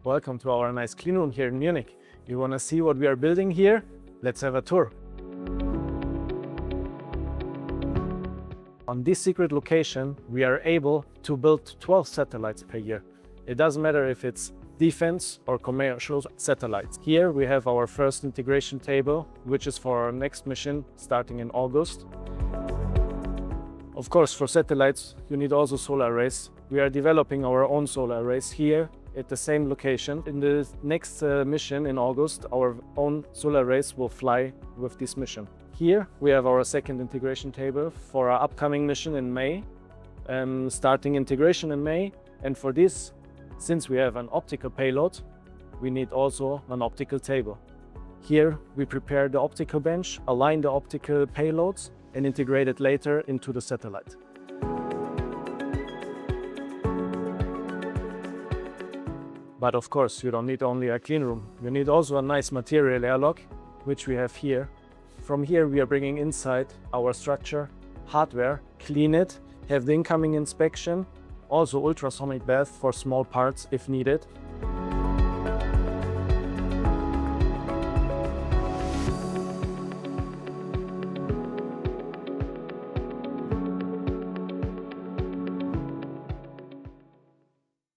Welcome to our nice clean room here in Munich. You want to see what we are building here? Let's have a tour. On this secret location, we are able to build 12 satellites per year. It doesn't matter if it's defense or commercial satellites. Here we have our first integration table, which is for our next mission starting in August. Of course, for satellites, you need also solar arrays. We are developing our own solar arrays here at the same location. In the next mission in August, our own solar arrays will fly with this mission. Here we have our second integration table for our upcoming mission in May, starting integration in May. And for this, since we have an optical payload, we need also an optical table. Here we prepare the optical bench, align the optical payloads, and integrate it later into the satellite. But of course, you don't need only a clean room. You need also a nice material airlock, which we have here. From here, we are bringing inside our structure, hardware, clean it, have the incoming inspection, also ultrasonic bath for small parts if needed.